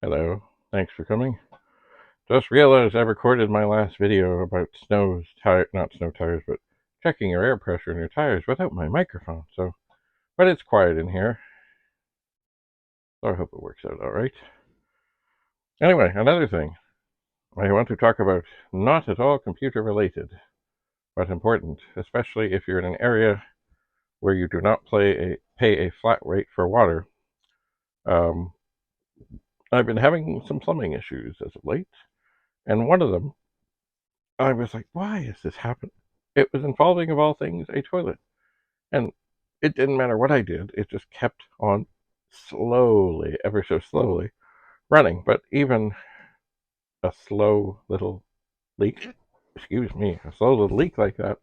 Hello, thanks for coming. Just realized I recorded my last video about not snow tires, but checking your air pressure in your tires without my microphone. But it's quiet in here, so I hope it works out all right. Anyway, another thing I want to talk about, not at all computer related, but important, especially if you're in an area where you do not pay a flat rate for water. Um, I've been having some plumbing issues as of late, and one of them, I was like, why has this happened? It was involving, of all things, a toilet. And it didn't matter what I did, it just kept on slowly, ever so slowly, running. But even a slow little leak, a slow little leak like that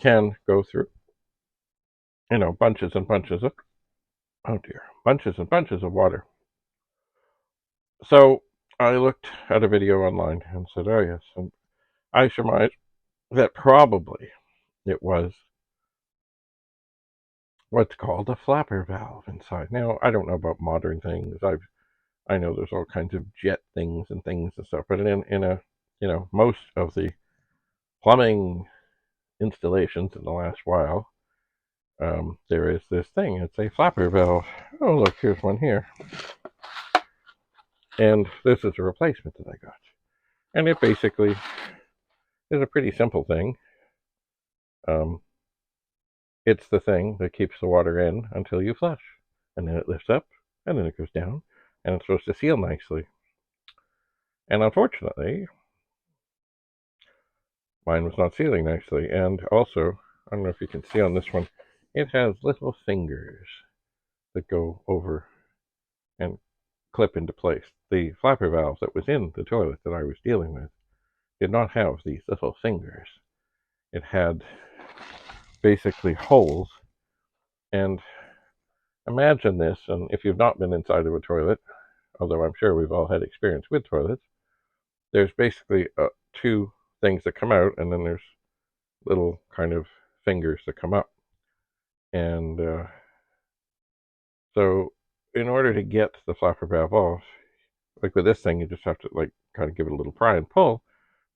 can go through, bunches and bunches of, oh dear, bunches and bunches of water. So I looked at a video online and said, oh yes, and I surmised that probably it was what's called a flapper valve inside. Now, I don't know about modern things. I know there's all kinds of jet things and stuff, but in a most of the plumbing installations in the last while, there is this thing. It's a flapper valve. Oh, look, here's one here, and this is a replacement that I got, and it basically is a pretty simple thing. Um, it's the thing that keeps the water in until you flush, and then it lifts up, and then it goes down, and it's supposed to seal nicely. And unfortunately, mine was not sealing nicely. And also, I don't know if you can see on this one, it has little fingers that go over and clip into place. The flapper valve that was in the toilet that I was dealing with did not have these little fingers. It had basically holes. And imagine this, and if you've not been inside of a toilet, although I'm sure we've all had experience with toilets, there's basically two things that come out, and then there's little kind of fingers that come up. And so in order to get the flapper valve off, like with this thing, you just have to kind of give it a little pry and pull.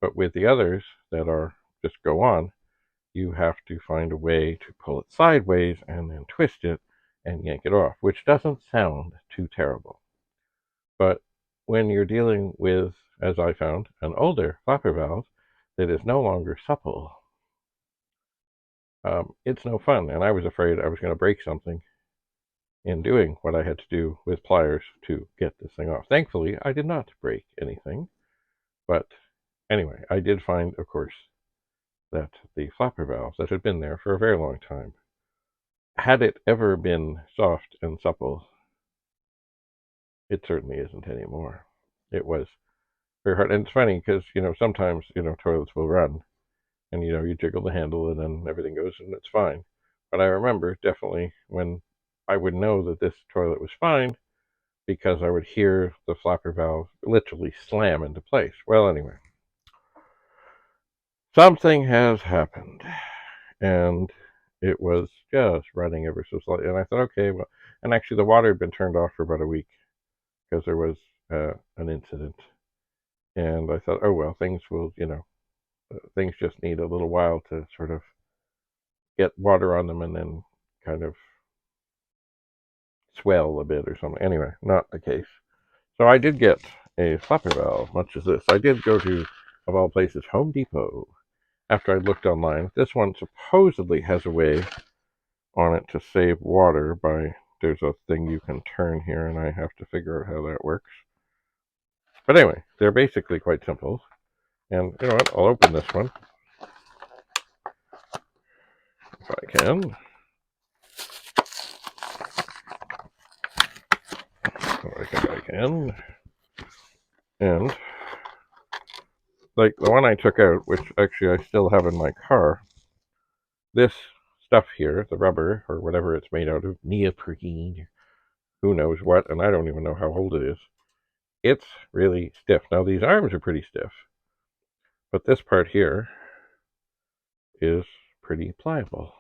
But with the others that are just go on, you have to find a way to pull it sideways and then twist it and yank it off, which doesn't sound too terrible. But when you're dealing with, as I found, an older flapper valve that is no longer supple, it's no fun. And I was afraid I was going to break something in doing what I had to do with pliers to get this thing off. Thankfully, I did not break anything. But anyway, I did find, of course, that the flapper valve that had been there for a very long time, had it ever been soft and supple, it certainly isn't anymore. It was very hard. And it's funny because, sometimes, toilets will run and, you jiggle the handle and then everything goes and it's fine. But I remember definitely when I would know that this toilet was fine because I would hear the flapper valve literally slam into place. Well, anyway, something has happened, and it was just running ever so slightly. And I thought, okay, well, and actually the water had been turned off for about a week because there was an incident. And I thought, oh well, things will, things just need a little while to sort of get water on them and then kind of swell a bit or something. Anyway, not the case. So I did get a flapper valve, much as this. I did go to, of all places, Home Depot after I looked online. This one supposedly has a way on it to save water by, there's a thing you can turn here, and I have to figure out how that works. But anyway, they're basically quite simple. And you know what? I'll open this one if I can. I think I can. And like the one I took out, which actually I still have in my car, this stuff here, the rubber or whatever it's made out of, neoprene, who knows what, and I don't even know how old it is. It's really stiff. Now these arms are pretty stiff, but this part here is pretty pliable.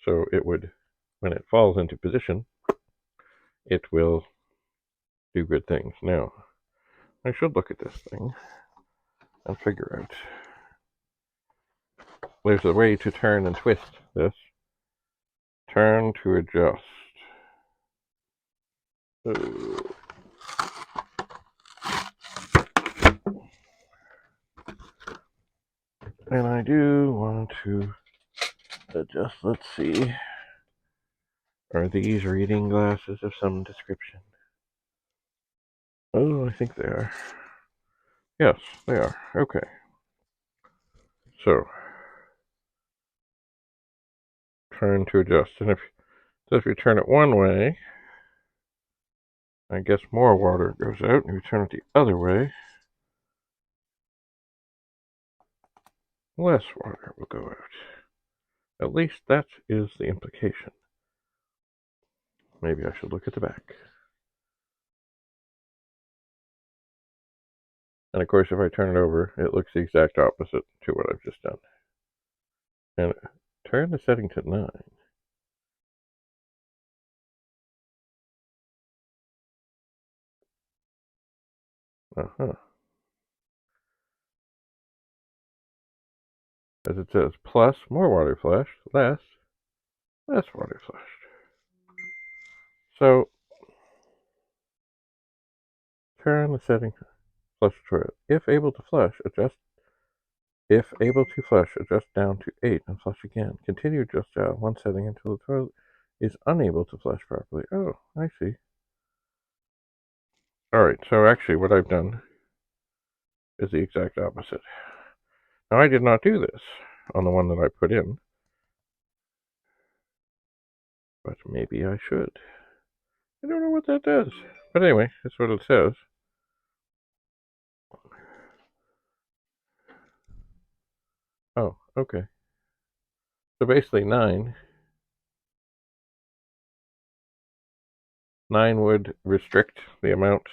So it would, when it falls into position, it will do good things. Now, I should look at this thing and figure out. There's a way to turn and twist this. Turn to adjust. And I do want to adjust. Let's see. Are these reading glasses of some description? Oh, I think they are. Yes, they are. Okay. So, turn to adjust. And if you turn it one way, I guess more water goes out. And if you turn it the other way, less water will go out. At least that is the implication. Maybe I should look at the back. And of course, if I turn it over, it looks the exact opposite to what I've just done. And turn the setting to 9. Uh-huh. As it says, plus more water flushed, less water flushed. So, turn the setting flush toilet. If able to flush, adjust down to 8 and flush again. Continue to adjust down one setting until the toilet is unable to flush properly. Oh, I see. Alright, so actually what I've done is the exact opposite. Now I did not do this on the one that I put in, but maybe I should. I don't know what that does. But anyway, that's what it says. Oh, okay. So basically 9 would restrict the amount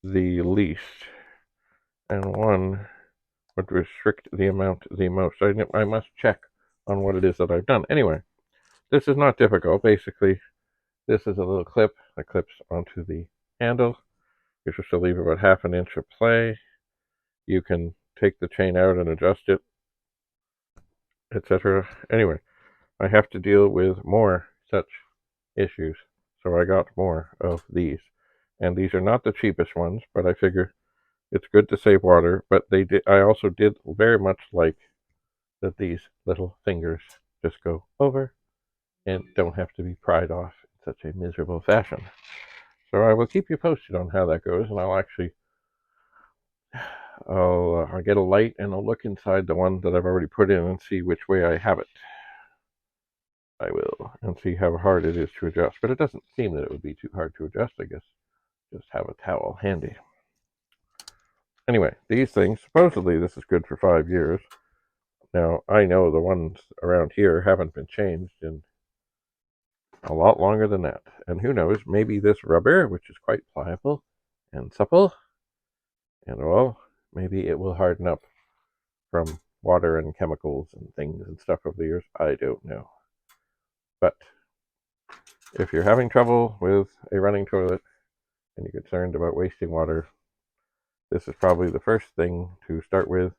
the least, and 1 would restrict the amount the most. I must check on what it is that I've done. Anyway, this is not difficult. Basically, this is a little clip that clips onto the handle. You're supposed to leave about half an inch of play. You can take the chain out and adjust it, etc. Anyway, I have to deal with more such issues, so I got more of these. And these are not the cheapest ones, but I figure it's good to save water. But I also did very much like that these little fingers just go over and don't have to be pried off in such a miserable fashion. So I will keep you posted on how that goes, and I'll get a light and I'll look inside the one that I've already put in and see which way I have it. I will, and see how hard it is to adjust. But it doesn't seem that it would be too hard to adjust, I guess. Just have a towel handy. Anyway, these things, supposedly this is good for 5 years. Now, I know the ones around here haven't been changed in a lot longer than that. And who knows, maybe this rubber, which is quite pliable and supple, and well, maybe it will harden up from water and chemicals and things and stuff over the years. I don't know. But if you're having trouble with a running toilet and you're concerned about wasting water, this is probably the first thing to start with.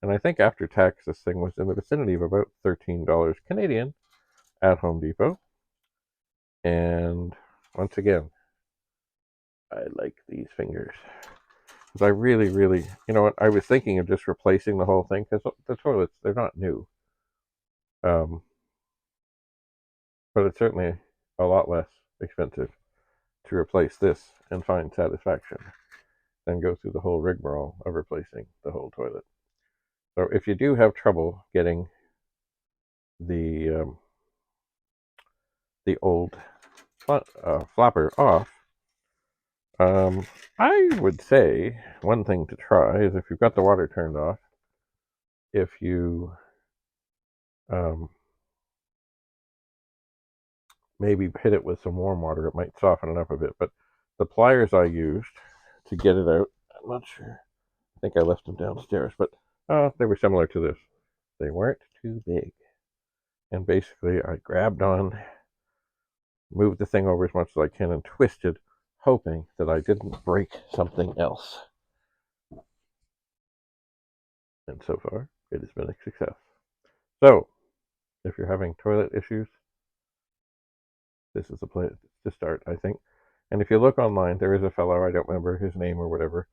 And I think after tax, this thing was in the vicinity of about $13 Canadian at Home Depot. And once again, I like these fingers. Because I really, really, you know what, I was thinking of just replacing the whole thing, because the toilets, they're not new. But it's certainly a lot less expensive to replace this and find satisfaction than go through the whole rigmarole of replacing the whole toilet. So if you do have trouble getting the old flapper off, I would say one thing to try is, if you've got the water turned off, if you maybe hit it with some warm water, it might soften it up a bit. But the pliers I used to get it out, I'm not sure. I think I left them downstairs, but they were similar to this. They weren't too big. And basically, I grabbed on, moved the thing over as much as I can, and twisted hoping that I didn't break something else. And so far, it has been a success. So, if you're having toilet issues, this is the place to start, I think. And if you look online, there is a fellow, I don't remember his name or whatever,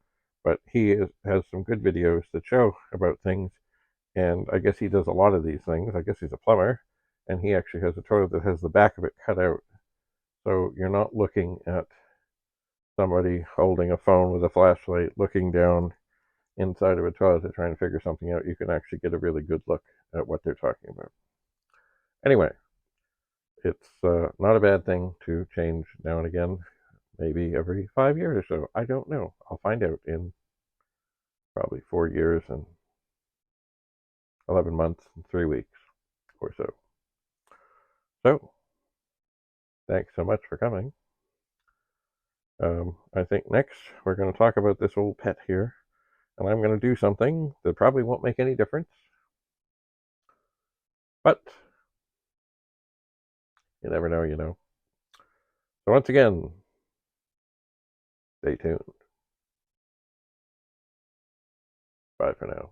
but has some good videos that show about things. And I guess he does a lot of these things. I guess he's a plumber, and he actually has a toilet that has the back of it cut out. So you're not looking at somebody holding a phone with a flashlight looking down inside of a toilet to try and figure something out. You can actually get a really good look at what they're talking about. Anyway, it's not a bad thing to change now and again, maybe every 5 years or so. I don't know. I'll find out in probably 4 years and 11 months and 3 weeks or so. So, thanks so much for coming. I think next we're going to talk about this old pet here, and I'm going to do something that probably won't make any difference, but you never know, you know. So once again, stay tuned. Bye for now.